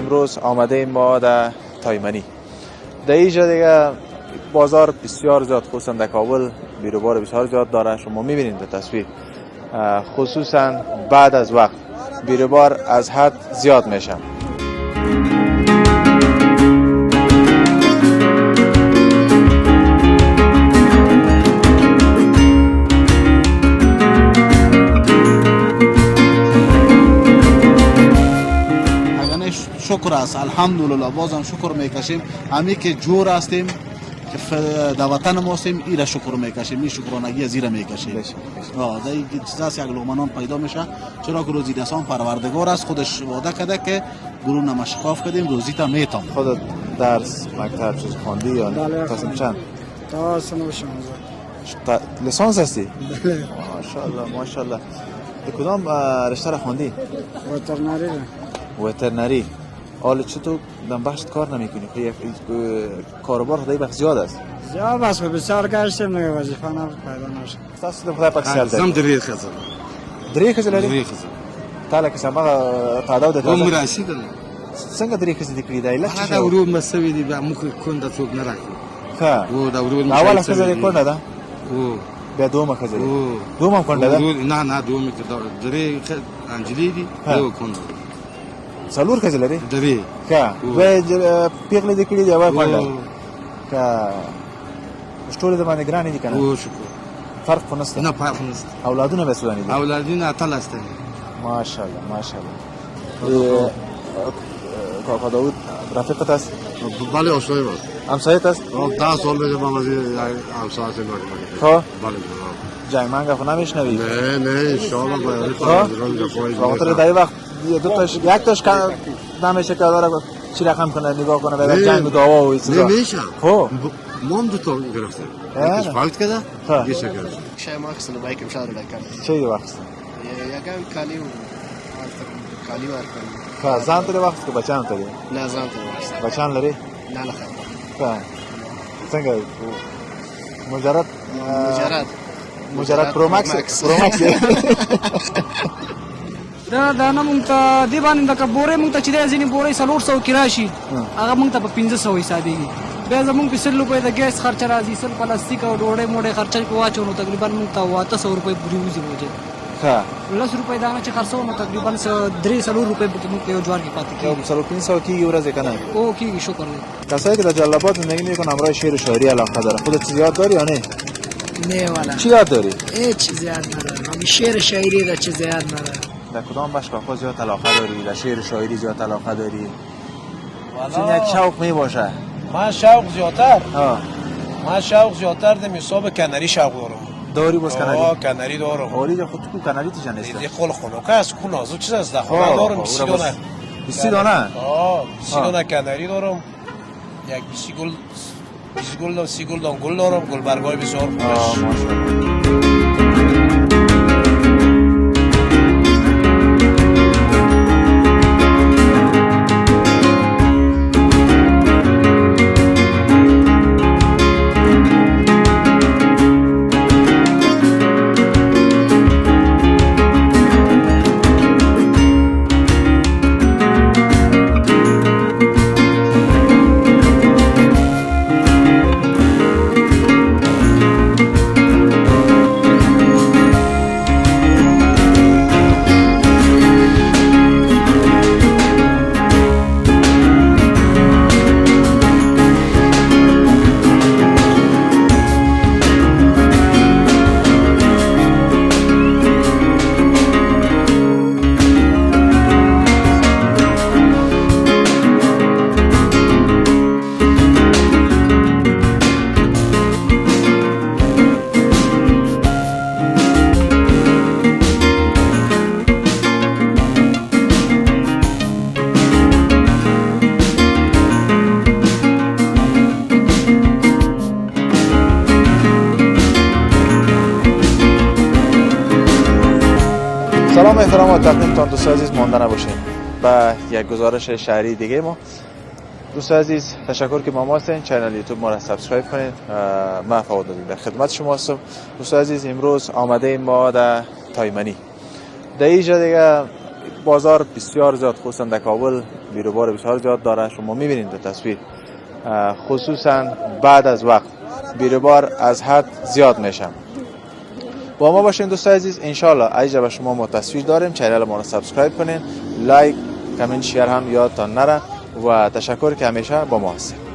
امروز آمده ایم ما در تایمنی. در اینجا دیگه بازار بسیار زیاد، خصوصا در کابل بیروبار بسیار زیاد داره. شما میبینید در تصویر، خصوصا بعد از وقت بیروبار از حد زیاد میشه. شکر است، الحمدلله. بازم شکر میکشیم. همی که جور هستیم که در وطن ما هستیم، ایره شکر میکشیم. این شکرانگی از ایره میکشیم. در این چیزاست یک لقمه پیدا میشه، چرا که روزی دستان پروردگار است. خودش وعده کرده که گروه مشکاف کردیم روزیت میتم. خودت درس مکتب چیز خواندی یا تصمیم چند؟ تا سنو 16. لیسانس هستی؟ بله. ماشاءالله ماشاءالله. کدام رشته را خواندی؟ وترنری. وترنری. حالا چطور در بخش کار نمیکنی؟ خیلی کاروبار خدای بخش زیاد است. زیاد است، بسیار گشتیم دیگه، وظیفه نبود پیدا نشد. تاسو د خدای پاک سیال زم درې خزه درې خزه لري. درې خزه تعالی که سبا تعداد د عمر راشد څنګه درې خزه د کړی دی لکه دا ورو مسوي دی به مخ کونډه څوک نه راکړي. ها و دا ورو اول خزه د کونډه ده و بیا دومه خزه دومه کونډه ده. نه نه دومه درې انجلی دی یو کونډه څلور خزه لري. درې ها به پیغله د کړی دی وای کونډه کا ټول د باندې ګران دي کنه. او شکر فرق خو نشته. نه فرق نشته. اولادونه به سودانی دي. اولادونه اتل هستن. ماشاءالله ماشاءالله. کاکا داوود رفیقت است؟ بله آشنای ما. همسایت است؟ 10 سال میشه با مزید همسایت ما. خب بله. جنگ منگه خو نمیشنوی؟ نه نه ان شاء الله باید خاطر در وقت دو تاش یک تاش نمیشه که داره چی رقم کنه نگاه کنه بعد جنگ و دعوا و چیزا نمیشه. خب ما هم دو تا گرفتیم. یکیش فالت کرده یکیش گرفت. شای ما خستن باید کم شهر لکن. چه وقت؟ یکم کالیو کالیو ارکن. که زن تری وقت که بچه‌ام تری؟ نه زن تری وقت. بچه‌ام لری؟ نه لخت. که څنګه مجرد پرو ماکس دا نه مونږ ته دی باندې د بورې مونږ ته چې دی ځینې بورې 400 کرایه شي هغه مونږ ته په 1500 حسابېږي. بیا زمونږ په 100 روپۍ د ګیس خرچه راځي، 100 پلاستیک او ډوډۍ موډۍ خرچه کې واچو نو تقریبا مونږ ته 800 روپۍ پورې وځي موجه. ها 10 روپۍ دانه چې خرڅو نو تقریبا 300 روپۍ په مونږ یو جوار کې پاتې کیږي. 300 کیږي ورځ کنه. او کیږي شکر دی. کسایی که در جلال آباد زندگی میکنن همراه شعر و شاعری علاقه داره. خودت چیزی یاد داری یا نه؟ نه والا. چی یاد داری؟ هیچ چیزی یاد ندارم. همین شعر شاعری را چیزی یاد ندارم. در کدام بخش کاکا زیاد علاقه داری؟ در شعر شاعری زیاد علاقه داری؟ چون یک شوق می باشه. من شوق زیادتر ها من شوق زیادتر دم حساب کناری شوق دارم. داری باز کناری؟ کناری دارم. اولی خود تو کناری تیجان است. دی خول خونوکه است کون ازو چیز است داخل دارم 20 دانه. 20 دانه؟ 20 دانه کناری دارم. یک 20 گل 20 گل 30 گل دارم. گل برگای بسیار خوبش. ماشاءالله. سلام احترام و تقدیمتان دوست عزیز مانده نباشین با یک گزارش شهری دیگه ما. دوست عزیز تشکر که با ما هستین. چینل یوتیوب ما را سابسکرایب کنید. من فواد در خدمت شما هستم. دوست عزیز امروز آمده ایم ما در تایمنی. در اینجا دیگه بازار بسیار زیاد خصوصا در کابل بیروبار بسیار زیاد داره. شما میبینید در تصویر خصوصا بعد از وقت بیروبار از حد زیاد میشه. با ما باشین دوستان عزیز، انشالله ایجا به شما ما تصویر داریم. چینل ما رو سابسکرایب کنین، لایک، کامنت، شیر هم یادتان نره و تشکر که همیشه با ما هستید.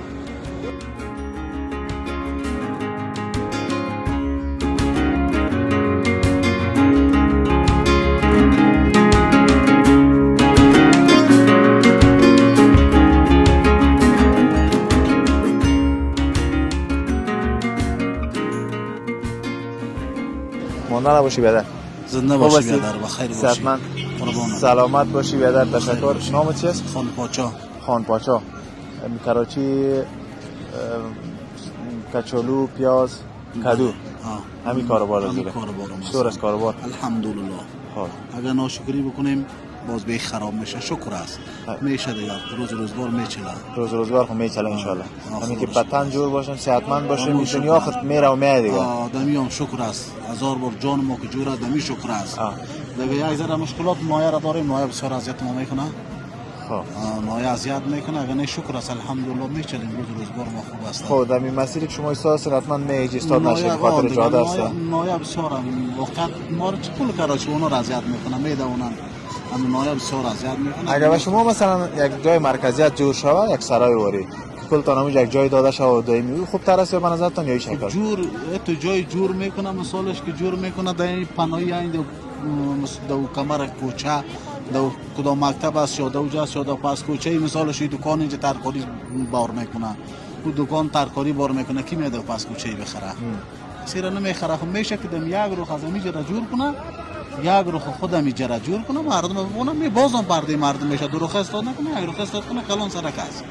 مانده نباشی بیادر. زنده باشی بیادر، بخیر باشی. صحتمند. سلامت باشی بیادر. تشکر. نام چی است؟ خان پاچا. خان پاچا. کراچی کچالو، پیاز، کدو. همین کاروبار دیگه. چطور است کاروبار؟ الحمدلله. خب اگر ناشکری بکنیم باز به خراب میشه. شکر است. میشه دیگه. روزگار میچله. روزگار خو میچله ان شاء الله. همین که بدن جور باشن، صحتمند باشیم، دنیا آخر میره و میاد دیگه. دمی هم شکر است. هزار بار جان ما که جور است، دمی شکر است. دیگه یک ذره مشکلات مایه را داریم، مایه بسیار اذیت ما میکنه. خب مایه اذیت میکنه، اگر نه شکر است الحمدلله میچلیم. روزگار ما خوب است. خب دمی مسیر که شما احساس حتما میج استاد نشه خاطر جاده است. مایه بسیار وقت ما رو چطور کراچی اونا را اذیت میکنه، میدونن همین مایه بسیار اذیت میکنه. اگر به شما مثلا یک جای مرکزیت جور شود، یک سرای واری کلتان همون یک جای داده شود دائمی خوب تر است به نظرتان یا شکل جور تو جای جور میکنه، مثالش که جور میکنه در این پناهی این دو کمر کوچه دو کدام مکتب است یا دو جاست یا دو پاس کوچه، مثالش دکان اینجا ترکاری بار میکنه، او دکان ترکاری بار میکنه، کی میاد پاس کوچه بخره؟ سیره نمیخره. خب میشه که دم یک رو خزمی جرا جور کنه، یک رو خودم جرا جور کنه، مردم ببینم می بازم پرده مردم میشه دو رو خستاد نکنه، یک رو خستاد کنه کلان سر کس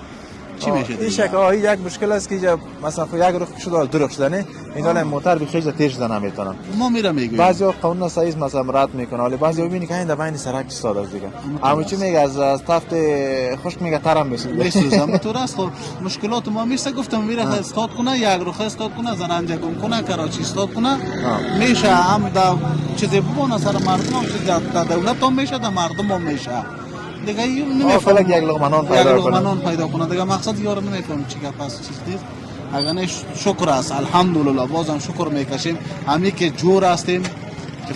چی میشه این شکل یک مشکل است که مثلا خو یک رو شده دو رو شدنه اینا موتور به خیلی تیز زدن نمیتونن. ما میرم میگم بعضی قانون سایز مثلا رد میکنه، ولی بعضی میبینی که این در بین سرک ایستاده است دیگه. اما چی میگه از تفت خشک میگه ترم میسوزم تو راست. خب مشکلات ما میشه گفتم میره استاد کنه، یک رو استاد کنه، زننجه گم کنه، کراچی استاد کنه میشه. هم دا چیزی بمونه سر مردم، هم چیز در دولت هم میشه، در مردم هم میشه دیگه. نمیفهمم یک لقمه نان پیدا کنه دیگه. مقصد یارو نمیفهم چی گپ است چیز نیست. اگر نه شکر است الحمدلله، بازم شکر میکشیم. همین که جور هستیم که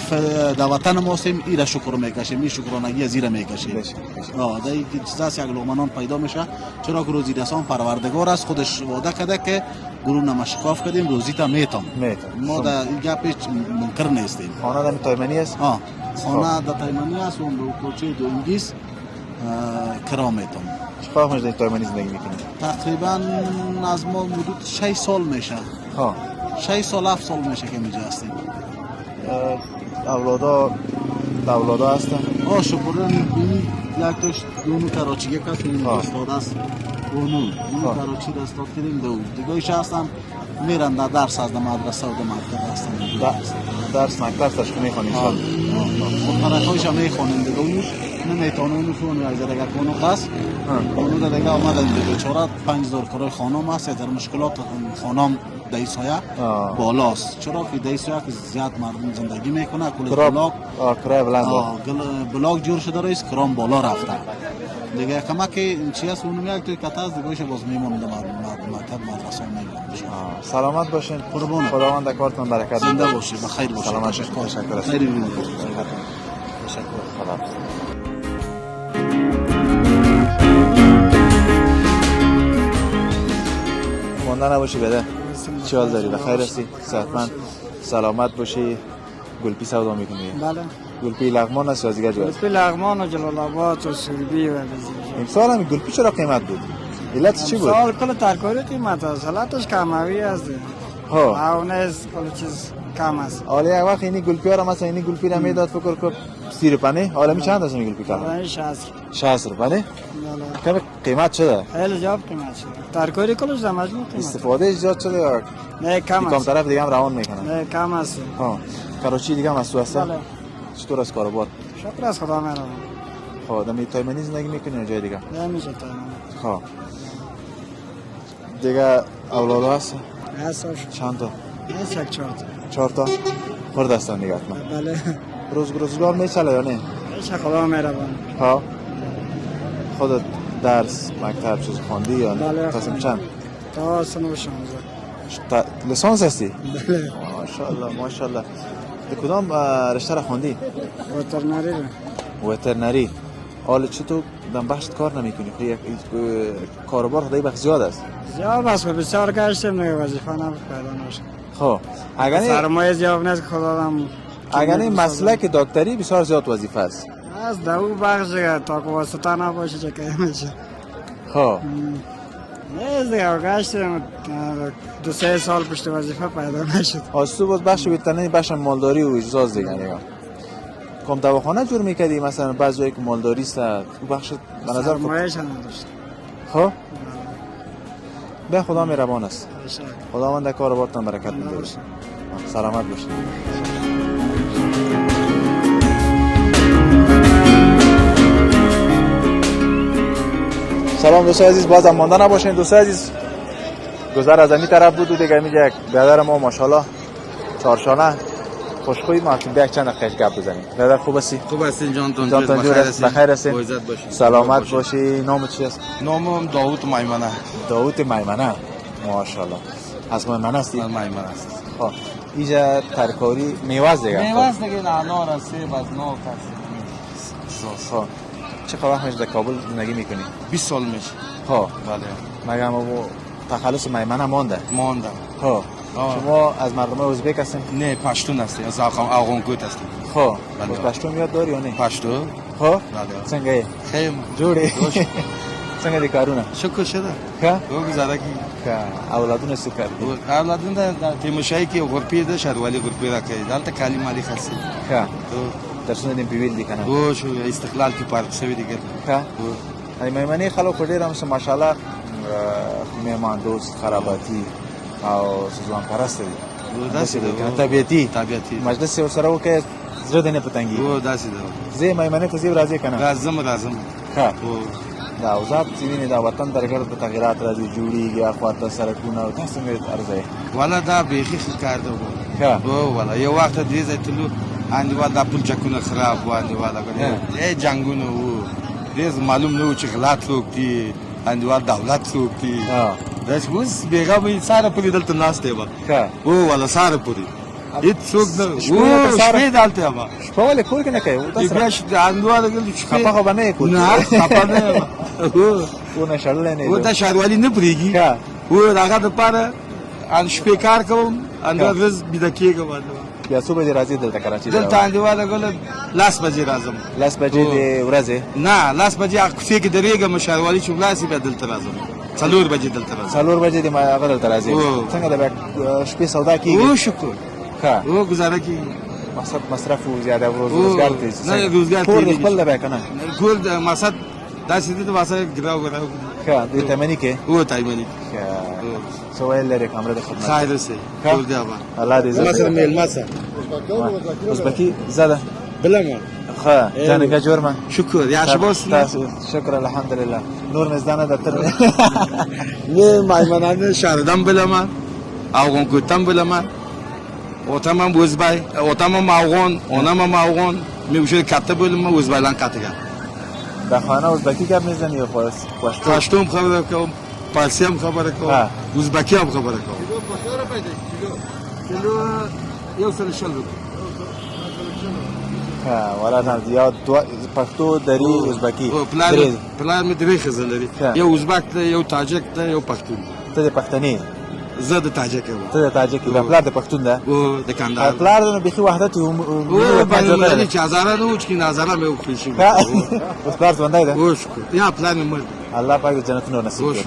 در وطن ما هستیم، ایرا شکر میکشیم، این شکرانگی از ایرا میکشیم. دیگه این چیزاست یک لقمه نان پیدا میشه، چرا که روزی رسان پروردگار است. خودش وعده کرده که گروه نمشکاف کردیم روزی تا میتم. ما در این گپ منکر نیستیم. خانه در تایمنی است؟ خانه در تایمنی است، اون دو کوچه دو انگیز کرام میتم. چقدر مجده تایمنی زندگی میکنید؟ تقریبا از ما حدود 6 سال میشه. 6 سال 7 سال میشه که اینجا هستیم. اولادا هستن؟ شکر یک توش دونو کراچی یک هست، این استاد است دونو کراچی را استاد کردیم. دیگه ایش هستن میرن در درس از مدرسه و در مکتب هستن. درس مکتب تشکر میخوانیم؟ خود پرکایش هم میخوانیم دیگه. اونو نمیتونه اونو فون را ایزه دیگه کنو خست اونو در دیگه آمدن دیگه 5000 کرای خانم هست. در مشکلات خانم دیسایه بالاست، چرا که دیسایه که زیاد مردم زندگی میکنه، کل بلاک کرای بلند بلاک جور شده رئیس کرام بالا رفته دیگه. کمک چی است اونو میاد توی کتاز دیگه باز میمونه در مکتب مدرسه میمونه. سلامت باشین. قربان خداوند در کارتون برکت بده. زنده باشی، بخیر باشی. سلامت باشین. تشکر. خیلی مانده نباشی بده. چه حال داری؟ بخیر هستی؟ صحتمند؟ سلامت باشی. گلپی سودا میکنی؟ بله. گلپی لغمان است یا دیگه جای؟ گلپی لغمان و جلال آباد و سوربی و امسال هم گلپی چرا قیمت بود؟ علت چی بود؟ امسال کل ترکاری قیمت است، حالتش کموی است. اونست کل چیز کم است. حالا یک وقت اینی گلپی ها را مثلا اینی گلپی را میداد فکر کنم 30 روپیه. حالا می چند است این گلپی کلا؟ 60 روپیه. کم قیمت شده؟ خیلی زیاد قیمت شده. ترکاری کلش در مجموع قیمت. استفاده زیاد شده یا نه کم است؟ کم طرف دیگه هم روان میکنن. نه کم است. کراچی دیگه هم است. بله. چطور است کاروبار؟ شکر از خدا مهربان. خب دمی تایمنی زندگی میکنی جای دیگه؟ نه میشه تایمنی. خب دیگه اولاد هست؟ هست. چند تا؟ هست یک 4 تا. 4 تا؟ خورد هستن دیگه حتما. بله. روزگار میچله یا نه؟ چه خدا مهربان. ها خودت درس مکتب چیز خوندی یا نه؟ بله، قسم چند؟ تا سنو 16. لیسانس هستی؟ ماشاءالله ماشاءالله. در کدام رشته را خوندی؟ وترنری. وترنری. حالا چطور در بخشت کار نمیکنی؟ خب یک کاروبار خدای بخش زیاد است. زیاد است، بسیار گشتیم دیگه، وظیفه پیدا نشد. خب اگر سرمایه زیاد نیست که خدا هم. اگر این مسلک دکتری بسیار زیاد وظیفه است. از دو بخش دیگه تا که واسطه نباشه چه که میشه. خب نیست دیگه گشتیم 2-3 سال پشت وظیفه پیدا نشد. از تو باز بخش وترنری بخش مالداری و اجزاز دیگه نگاه. کم دواخانه جور میکردی مثلا بعضی جایی که مالداری است اون بخش به نظر سرمایه‌اش نداشت. خب به خدا مهربان است. خداوند در کاربارتان برکت میده. سلامت باشید. سلام دوستان عزیز، باز هم مانده نباشین دوستان عزیز. گذر از این طرف بود و دیگه میگه یک برادر ما ماشاءالله چهارشانه خوشخوی ما که یک چند دقیقه گپ بزنیم. برادر خوب هستی؟ خوب هستین جانتون جور است، بخیر هستین؟ عزت باشین. سلامت باشی. نام چی است؟ نامم داوود میمنه. داوود میمنه. ماشاءالله. از میمنه هستی؟ من میمنه است. خب اینجا ترکاری میوه دیگه. میوه دیگه انار است، سیب است، نوک است. خب چه وقت میشه در کابل زندگی میکنی؟ 20 سال میشه. خب بله. مگه ما تخلص میمنه مانده؟ ماندم. خب شما از مردم ازبک هستین؟ نه پشتون هستی، از آغونگوت هستی. خب بله. پشتون یاد داری یا نه؟ پشتو؟ خب بله. څنګه خیم جوړې څنګه دي کارونه؟ شکر شده. ښه او گزاره کی. که اولادونه څه کوي؟ اولادونه د تیمشای کې غرپی ده شهروالي غرپی راکړي دلته کالی مالی خاصي. ښه درسونه دې په ویل دي کنه؟ او شو استقلال کې پارک شوی دی ګر. ښه ای میمنې خلک ډېر هم ماشاءالله مهمان دوست خراباتي او سوزوان پرست دي. داسې ده. طبيعتي مجلس یو سره وکړي زړه دې نه پتنګي. او داسې ده. زه میمنې ته زیب راځي کنه؟ راځم. ښه دا اوزاب چې ویني دا وطن درګړ د تغیرات راځي جوړیږي اخواته سرکونه او تاسو مې ارزه والا دا بیخي کار ده. ښه او والا یو وخت دې ځای تلو انډیوال دا پل چکونه خراب و انډیوال غوډه ای جنگونه وو دې معلوم نه و چې غلط څوک دي انډیوال دولت څوک دي. دا اوس بیغه به ساره پوری دلته ناس دی و ښه او والا ساره پوری هیڅ څوک نه و شپې دلته و شپه ولې کور کې نه کوي؟ دې بیا چې انډیوال غل شپې خپه خو باندې کور نه خپه نه و نه شړل نه و دا شهروالي نه پریږي و داغه د پاره ان شپې کار کوم ان ورځ بيد کېږم بیا څو بجې راځي دلته کراچي دلته انډیواله ګل لاس بجې راځم. لاس بجې د ورځې؟ نه لاس بجې کوڅې کې درېږم شهروالي چې ولاسي بیا دلته راځم. 4 بجې دلته راځم. 4 بجې د ما هغه دلته راځي. څنګه د شپې سودا کیږي؟ او شکر ښه او گزاره کی مقصد مصرف و زیاده روزگار ته نه روزگار ته کور خپل به کنه کور د مقصد داسې دي د واسه ګراو ښه د تمنی کې او تایمنی ښه سو ویل لري کمره د خدمت خیر سه ټول دی ابا الله دې عزت مثلا میل ماسه ازبکی زده بلما ښه ځانګه جوړ ما شکر یا شباس شکر الحمدلله نور مزدانه د تر نه مایمنانه شاردم بلما اوغون کوتم بلما اوتامم وزبای اوتامم اوغون اونم اوغون میوشه کته بلما وزبایلان کاتگا در خانه ازبکی گپ میزنی یا پشتوم خبره کوم پارسی هم خبره کوم ازبکی هم خبره کوم کیلو یو سره شل ها ولا نه یا پښتو دری ازبکی پلان مې درې خزل لري یو ازبک ته یو تاجک ته یو پښتون ته پښتني زه د تاجک یم ته د تاجک یم پلار د پښتون ده او د کاندار پلار د بخي وحدت او باندې چې هزاره نو چې نظر مې وکړي شي اوس پلار څنګه ده او شکر یا پلان مې الله پاک جنت نور نصیب کړي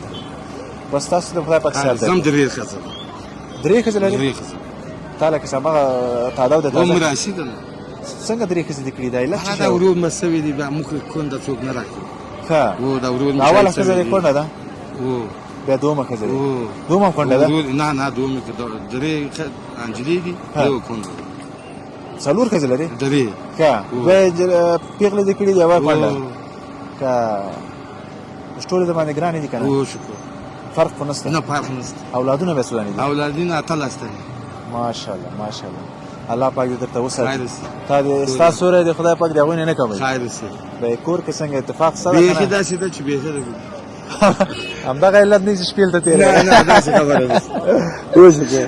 بس تاسو د خدای پاک سره ده زم درې خزل درې خزل لري تعالی که سمه تعداد د عمر راشد څنګه درې خزل د کړي دی لکه دا ورو مسوي دی مخ کون د څوک نه راکړي ښه او دا ورو اول خزل کونډه ده او بیا دومه خزل دومه کونډه ده نه دومه درې انجلي دي یو کونډه څلور خزل لري درې ښه به پیغله د کړي دی اول کونډه ښه ټول د باندې ګران دي کنه او شکر فرق نشته نه فرق نشته اولادونه به سوداني دي اولادونه اتل است ماشاءالله ماشاءالله الله پاک دې درته وساتي خیر اوسې. تا دې ستا سوری دی خدای پاک د هغوی نه نه کموي خیر اوسې. د کور کې څنګه اتفاق سره بیخي داسې ده چې بیخي ده. همدغه علت نه چې شپېل ته تېر نه نه داسې خبره نیست.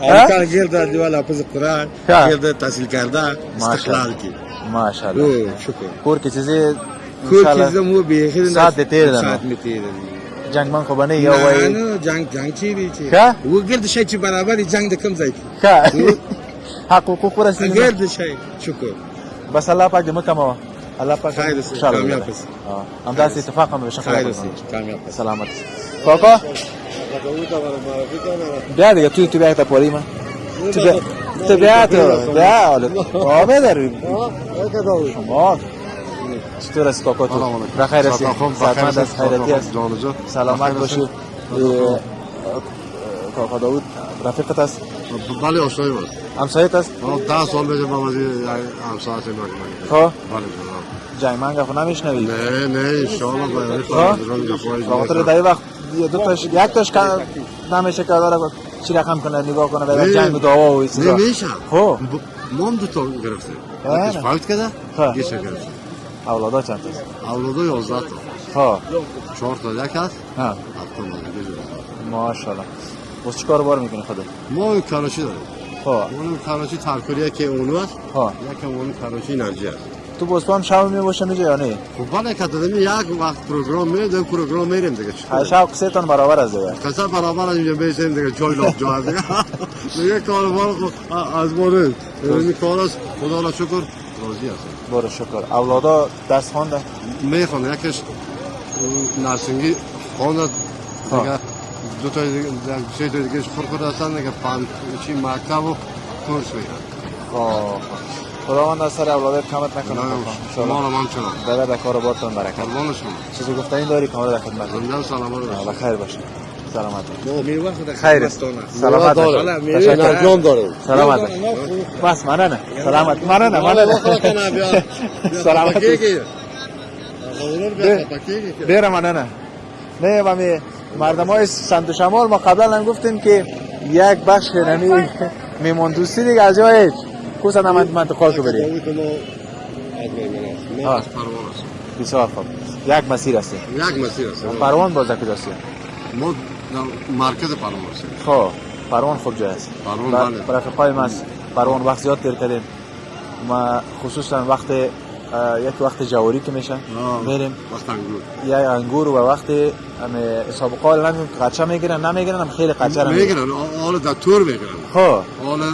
امکان گرد دیوال حافظ قرآن ها. گرد تحصیل کرده استقلال کی ماشاءالله او شکر کور کې چې زه کور کې زمو بیخي ساعت دې تېر ده نو. ساعت می تیر ده جنګ من خو به نه یو نه وایي نه جنگ چی دی چې ښه و گرد شي چې برابر دی، جنگ د کم ځای کی ښه حق حقوق ورسېږي گرد شي شکر. بس الله پاک دې مه کموه الله پاک خیر اوسې، خوشحاله کامیاب ولري. اوسې. همداسې اتفاق هم وشي خیر اوسې، کامیاب اوسې. سلامت کاکا بیا دیگه تو بیا تا پوری من تو بیا آبه داری شما چطور است کاکا تو؟ بخیر هستی؟ صحتمند است؟ خیرتی است؟ سلامت باشی کاکا داود رفیقت است؟ بله آشنایی است. همسایت است؟ 10 سال میشه با مزید همسایت ما. خب بله جناب. جای من گفت نمیشنوی؟ نه نه انشاءالله باید خاطر در وقت دو تاش یک تاش نمیشه که داره چی رقم کنه نگاه کنه برای جنگ و دعوا و این چیزا نمیشه. خب ما هم 2 تا گرفتیم. نه. یکیش فوت کرده ها. یکیش گرفتیم. اولادا چند تاست؟ اولادا 11 تا. ها 4 تا یک هست. ها 7 تا دیگه. ماشاءالله بس چیکار بار میکنی خودت؟ ما این کاراشی داریم. ها اون کاراشی ترکوریه که اونو است. ها یکم اون کاراشی انرژی است. تو بوستان شب میباشه میجه یا نه؟ خب بله کاتدمی یک وقت پروگرام میدیم پروگرام میریم دیگه. شب سه تن برابر از دیگه کسا برابر از اینجا بیشیم دیگه جای لاب جا دیگه. دیگه کاروبار از ما نیست. این کار است خدا را شکر راضی است. برو شکر اولادا درس خوانده؟ میخوان یکیش نرسنگی خواند دیگه دو تا دیگه سه تا دیگه خورد هستن دیگه پنج چی مکتب و کورس میرن. خب خداوند از سر اولادت کمت نکنه شما انشاءالله رو من چنان. در در کاربارتون برکت قربان شما. چیزی گفتنی داری کامل در خدمت زنده سلامت الله خیر باشه سلامت ما میوه خود خیر سلامت جان داره. سلامت بس مننه سلامت مننه سلامت بیر مننه نه مامی مردم های سمت شمال ما قبلا هم گفتیم که یک بخش نمی میمون دوستی دیگه از جای کوسا نمند منطقه که بریم بسیار خوب یک مسیر هستی یک مسیر است. پروان باز کجاست ما در مرکز پروان هستیم. خب پروان خوب جای است پروان بله. رفقای ما پروان وقت زیاد دیر کردیم ما خصوصا وقت یک وقت جواری که میشه میریم وقت انگور. یا انگور و وقت حساب قال نمیگم قچه میگیرن نمیگیرن خیلی قچه رو میگیرن حالا در تور میگیرن. خب حالا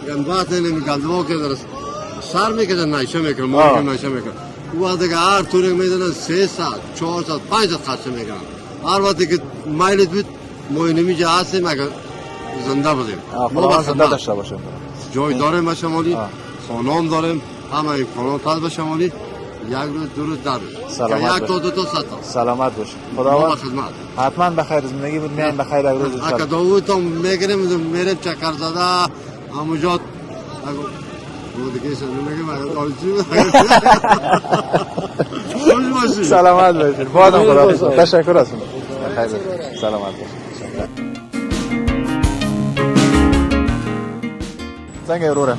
این وقت این گلدوا که در سر میکشن نایشه میکنن ما نایشه میکنن. و دیگه هر توری میدونن 3 ساعت 4 ساعت 5 ساعت خرچه میکنن. هر وقتی که مایلت بود ما اینجا هستیم اگر زنده بودیم. ما با زنده داشته باشیم جای داریم به شمالی خانم داریم همه این خانم تاز به شمالی یک روز دو روز در روز سلامت یک تا دو تا سه تا سلامت باش ما خداوند به خدمت حتما بخیر زندگی بود میایم بخیر یک روز ان شاء اگه الله داوود هم میگیریم میریم چکر زده همونجا بود دیگه شده میگیم خوش باشی سلامت باشید بازم خدا تشکر هستم بخیر سلامت باشید څنګه وروره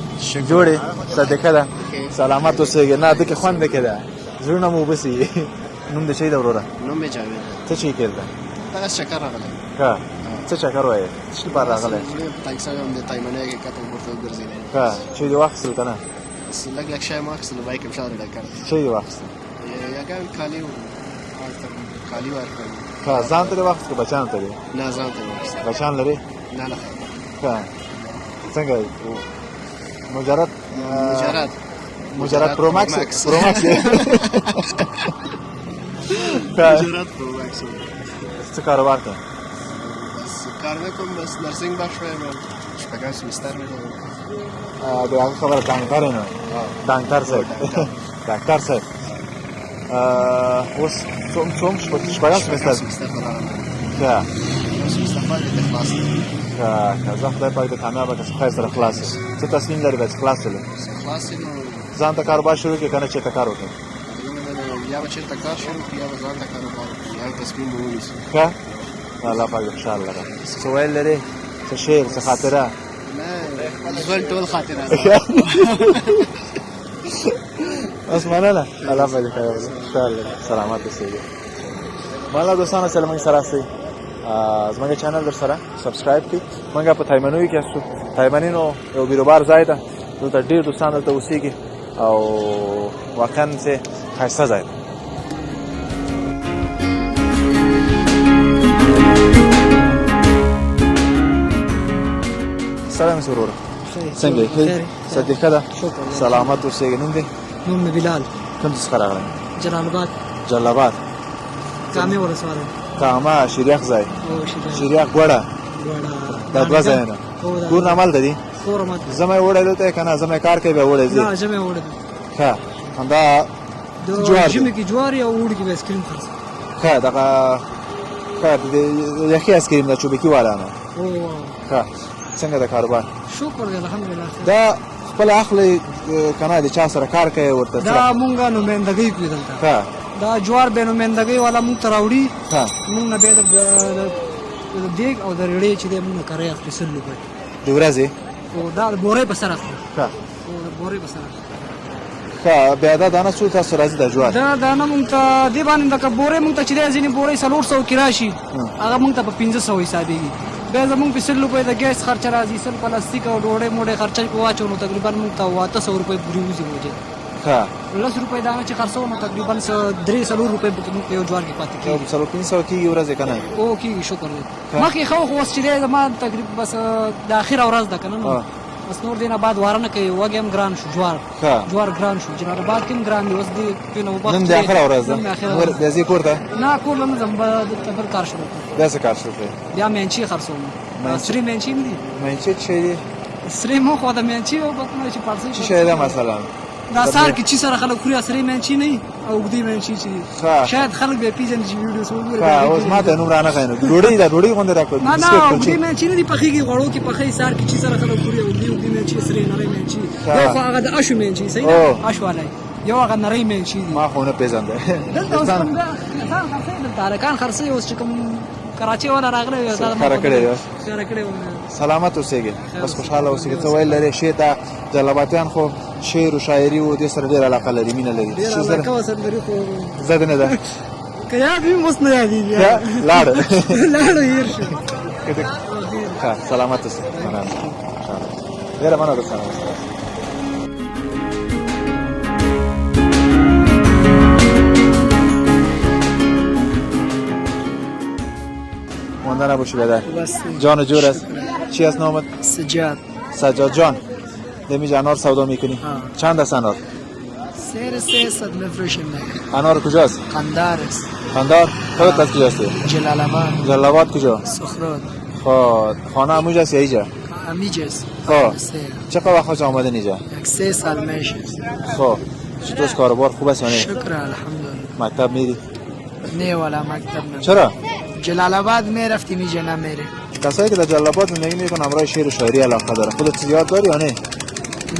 جوړې صدقه ده سلامت اوسېږي نه دغه خوند کې ده زړونه مو وبسي نوم د شي ده وروره نوم مې جاوید څه شي کېده دا شکر راغلی ها څه چکر وایي څه پر راغلی تنګ سوی هم د تایمنۍ کې کته ورته وګرځېدی ها چې دی واخیستل که نه لږ لږ شی مې واخیستل بایک مې شاته ډک کړ چې دی واخیستل یګان کالي و کالي ورکړل ها ځان ته دی واخیست که بچیانو ته دی نه ځان ته مې واخیستل بچیان لري نه نه ها څنګه مجرد پرو ماکس پرو ماکس مجرد پرو ماکس څه کاروبار کوي کار نه کوم بس نرسنګ بخش وایم شپږم سمستر مې د هغه خبره ډاکټر نه ډاکټر ډاکټر صاحب اوس څوم شپږم سمستر ښه سمستر باندې خلاص که زه خدای پاک د کامیابه که خیر سره خلاص شي څه تصمیم لري چې خلاص شي خلاص نو ځان ته کاروبار شروع کړي که نه چېرته کار وکړي یا به چېرته کار شروع کړي یا به ځان ته کاروبار وکړي یا تصمیم به ونیسي ښه الله پاک خوشحاله لره څه ویل لري څه شعر څه خاطره نه ژوند ټول خاطره بس مننه الله به خیر ان شاء الله سلامت اوسئ مالا دوستان سلام سره سي زموږ چینل در سره سبسکرایب کړئ موږ په تایمنوي کې اسو تایمنینو یو بیروبار ځای ده دلته ډیر دوستان دلته اوسېږي او واقعا څه ښایسته ځای ده سلام سرور څنګه یې صدیقه ده سلامت اوسېږي نوم دې نوم مې بلال کوم څه ښار راغلی جلال آباد جلال کامې ولسوالۍ کامه شریخ ځای او شریخ ګوړه دا دوه ځایونه کور نامل ده دي کور مات زمې وړلو ته کنه زمې کار کوي به وړې زی نه زمې وړل ښه همدا جوار جمعې کې جوار او وړ کې آیس کریم خرڅ ښه دغه ښه د یخي آیس کریم د چوبکی والا نه او ښه څنګه د کاروبار شکر دی الحمدلله دا خپل اخلي کنه د چا سره کار کوي ورته دا مونږه نمائندګي کوي دلته ښه دا جوار به نمائندګي والا مونږ ته راوړي ښه مونږ نه به د دیګ او د ریړې چې د مونږ کاري اخلي سل روپۍ د ورځې او دا بورې په سر اخلي ښه او د بورې په سر ښه بیا دا دانه څو تاسو راځي د جوار دا دانه مونږ ته دی باندې د بورې مونږ ته چې د ځینې بورې 300 کې راشي هغه مونږ ته په 1500 حسابېږي بیا زمونږ په 100 روپۍ د ګیس خرچ راځي سل پلاستیک او ډوډۍ موډۍ خرچ کو واچو نو تقریبا مونږ ته 800 روپۍ پوری وځي موږ ښه 10 روپۍ دانه چې خرڅو نو تقریبا 300 روپۍ په موږ یو جوار کې پاتې کیږي یو 300 کېږي ورځې کنه او کېږي شکر دی مخکې خو اوس چې دی زما تقریبا بس د اخره ورځ ده کنه نو بس نور دینه بعد وارنه کوي وګم ګران شو جوار ګران شو جناب بعد کوم ګران دی اوس دی په نو نن د اخره ورځ ده نور بیا زی کوړه نه کور لمه زم د تبر کار شروع بیا څه کار شروع بیا مینچی خرڅوم سری مینچی دی مینچی چې سری مو خو د مینچی او بکنه چې پارسي چې شاید مثلا دا سار کې چې سره خلک خوري سری مینچی نه او ګدی مینچی چې شاید خلک به پیژني چې ویډیوز وګوري اوس ما ته نوم رانه غاینو ډوډۍ غونډه راکړه نه نه ګدی مینچی نه دی پخېږي غوړو کې پخې سار کې چې سره خلک خوري او ګدی مینچی سری نه مینچی یو خو هغه د اشو مینچی صحیح ده اشو علي یو هغه نری مینچی دی ما خو نه پیژاند دلته اوس کوم دا تارکان خرڅي اوس چې کوم کراچي ولا راغله دا خره کړی سلامت اوسېږي بس خوشاله اوسېږي څه ویل لري شی دا جلباتیان خو شعر او شاعري او د سره ډېر علاقه لري مینه لري ډېر علاقه وسره لري خو زده نه ده که یاد وي مست نه یادېږي لاړ هیر شو ښه سلامت اوسې ډېره مننه دوستان ماندن نباشی بدر جان جور است چی است نامت؟ سجاد جان دمی انار سودا میکنی؟ چند است انار؟ 300 میفروشیم انار کجاست؟ قندار است قندار؟ خودت از کجاستی؟ جلال آباد کجا؟ سخرات خانه اموج است یا ایجا؟ امیج است چقدر وقت خوش آمدن اینجا؟ 3 سال میشه چطور کاروبار خوب است یا نه؟ شکر الحمدلله مکتب میری؟ نه والا مکتب نه چرا؟ جلال آباد میرفتیم اینجا نمیره کسایی که در جلال آباد زندگی میکنن همراه شعر و شاعری علاقه دارن خودت چیز یاد داری یا نه؟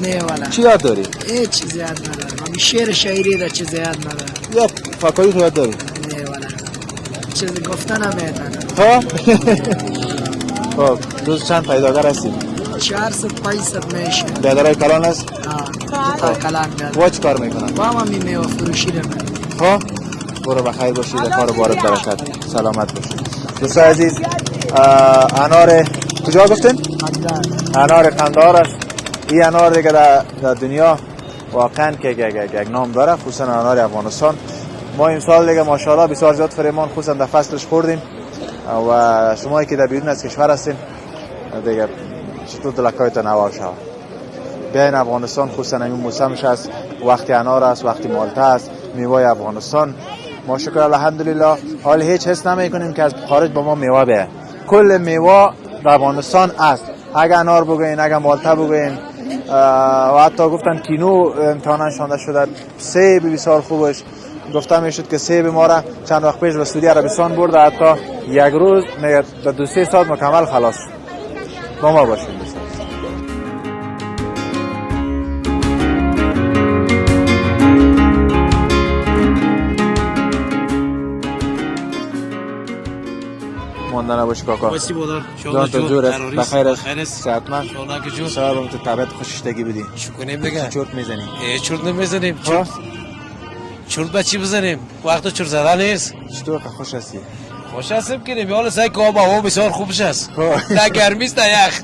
نه والا چی یاد داری؟ هیچ چیز یاد ندارم همین شعر شاعری در چیز یاد ندارم یا فکری تو یاد داری؟ نه والا چیز گفتن هم یاد ندارم خب روز چند پیداگر هستی؟ 400 500 میشه بیادرهای کلان است؟ تا کلان بیادر وا چی کار میکنن؟ با هم همین میوه فروشی رو خب برو بخیر باشید در کار بارت برکت سلامت باشید دوستان عزیز انار کجا گفتین؟ انار قندار است این انار دیگه در دنیا واقعا که یک نام داره خصوصا انار افغانستان ما امسال دیگه ماشاءالله بسیار زیاد فریمان خصوصا در فصلش خوردیم و شمایی که در بیرون از کشور هستین دیگه چطور دلکایتان هوا شود بیاین افغانستان خصوصا این موسمش است وقتی انار است وقتی مالته است میوه افغانستان ما شکر الحمدلله حال هیچ حس نمیکنیم که از خارج با ما میوه بیاید کل میوه در افغانستان است اگر انار بگوین اگر مالته بگوین و حتی گفتن کینو امتحان شانده شده سیب بسیار خوبش گفته میشد که سیب ما را چند وقت پیش به سعودی عربستان برده حتی یک روز میگه در 2-3 ساعت مکمل خلاص با ما باشید خسته نباشی کاکا. بسی بودار جان تو جور است، بخیر است، بخیر است. صحتمند. شما که جور صاحبم تو طبیعت خوششتگی بدی. چی کنیم دیگه؟ چرت میزنی. چرت نمیزنیم. ها؟ چرت بچی بزنیم. وقت چرت زدن نیست. چطور که خوش هستی؟ خوش هستم که حالا سعی که آب هوا بسیار خوبش است. نه گرمی است نه یخ.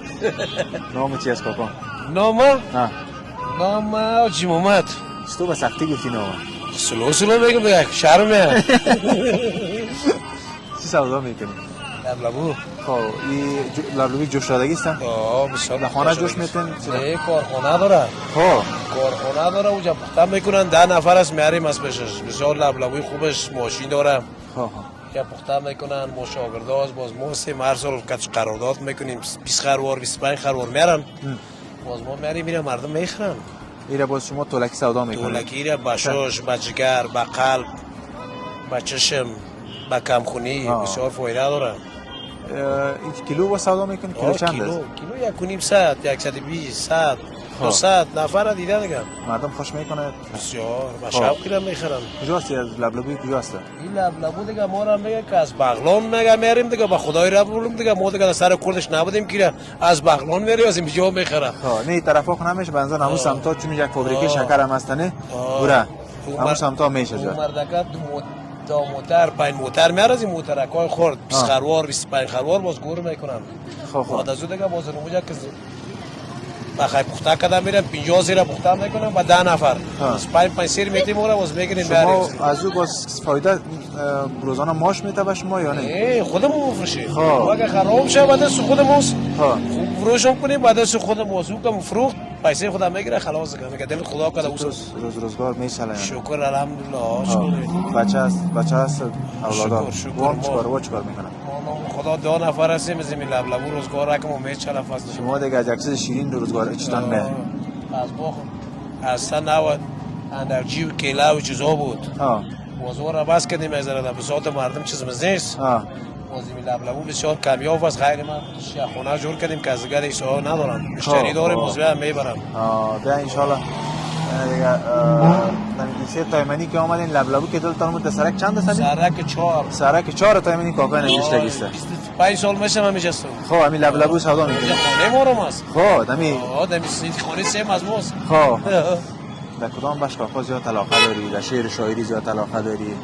نام چی است کاکا؟ نام ها. نام حاجی محمد. تو به سختی گفتی نام. سلو بگم دیگه شرمه. چی سودا میکنی؟ لبلبو. خب این لبلبی جوش دادگی است؟ بسیار. در خانه جوش میتن؟ نه کارخانه داره. خب کارخانه داره اونجا پختن میکنن 10 نفر است میاریم از پیشش. بسیار لبلبوی خوبش ماشین داره. خب یا پختن میکنن ما شاگرداز باز ما سه هر سال کچ قرارداد میکنیم 20 خروار 25 خروار میارن باز ما میاریم میرن مردم میخرن. ایره باز شما تولکی سودا میکنید؟ تولکی را با شش با جگر با قلب با چشم با کمخونی بسیار فایده داره. این کیلو با سودا میکنید؟ کیلو چند است؟ کیلو 1.5 120 100 200 نفر دیده دیگه. مردم خوش میکنه؟ بسیار با شوقی را میخرن. کجاستی از لبلبی کجاست؟ این لبلبو دیگه ما را میگه که از بغلان میگه میاریم دیگه با خدای را بولم دیگه ما دیگه سر کردش نبودیم که از بغلان میاریم از اینجا میخره. نه این طرفا خو نمیشه بنظر همون سمتا چون یک فابریکه شکر هم هستنه بوره همون سمتا میشه جا. مردکات دو موتر 5 موتر میاره از این موترکای خورد 20 خروار 25 خروار باز گور میکنن. خب بعد از دیگه باز نموجا که بخای پخته کردن میرن 50 زیر پخته میکنن با 10 نفر از 5 سیر میتیم اون باز میگیریم شما از او باز فایده روزانه ماش میته به شما یا نه؟ خودمون میفروشیم. اگه خراب شه بعد از خودموس خوب فروشم کنیم بعد از خودموس او که فروخت پیسه خودم میگیره خلاص میگه دل خدا کنه روزگار میشله. شکر الحمدلله شکر. بچه است اولادار وام چیکار میکنه؟ خدا 2 نفر هستیم از این لبلبو روزگار رکم و میچله فصل شما دیگه از اکسیز شیرین روزگار چطور نه؟ از باخ اصلا نبود اندرجی و کیلا و چیزا بود بازار را بس کردیم از در بساط مردم چیزمز نیست. بازی لبلبو بسیار کمیاب است. خیر ما خونه جور کردیم که از دیگر ایسا ندارم مشتری داریم موزوی هم میبرم. بیا انشالله دیگه نمیدیسه تایمانی که آمدین لبلبو که دل تانمون سرک چند است؟ سرک 4 تایمانی کاکای نمیشتگیسته 25 سال میشه من میشستم. خب همین لبلبو سودا میکنی؟ خانه ما رو ماست. خب دمی خانه سیم از ماست. خب در کدام بخش کاکا زیاد علاقه داری؟ در شعر شاعری زیاد علاقه داری؟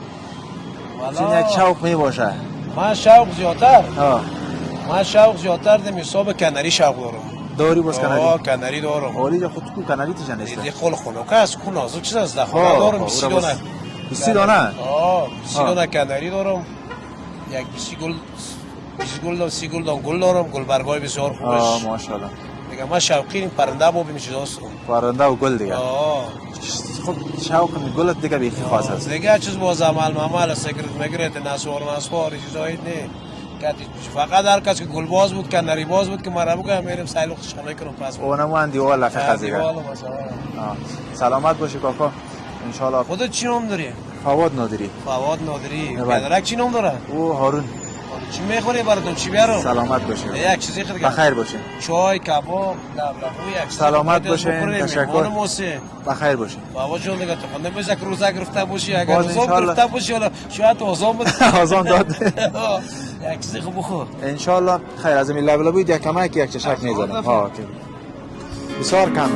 این یک شوق می باشه. من شوق زیادتر دم حساب کناری شوق داری باز کناری؟ کناری دارم. اولی خود کو کناری تیجن است. دی خول خونوکه است کو نازک چیز است داخل دارم 20 دانه. 20 دانه؟ 20 دانه کناری دارم. یک 20 گل دارم گلبرگای بسیار خوبش. ماشاءالله. دیگه ما شوقی پرنده بابی میشه دوست. پرنده و گل دیگه. خب شوق گلت دیگه بیخی خاص است. دیگه چیز باز عمل سیگرت میگرت نسوار چیزایی نه. فقط هر کس که گلباز بود کناری باز بود که مرا بگم میرم سایل خوشخانه کنم پس اونم اون دیوال لفه خزیگه. سلامت باشی کاکا ان شاء الله. خودت چی نام داری؟ فواد نادری. پدرک چی نام داره؟ او هارون. چی میخوری براتون چی بیارم؟ سلامت باشی. یک چیزی خیلی بخیر باشی. چای کباب لبلبو یک سلامت باشی. تشکر. بخیر باشی. بابا جون دیگه تو خونده بشه که روزا گرفته باشی اگر روزا گرفته باشی حالا شاید آزام بده. آزام داد. یک چیزی خوب بخور. ان شاء الله خیر از این لبلبو یک کمک یک چشک میزنم. بسیار کم.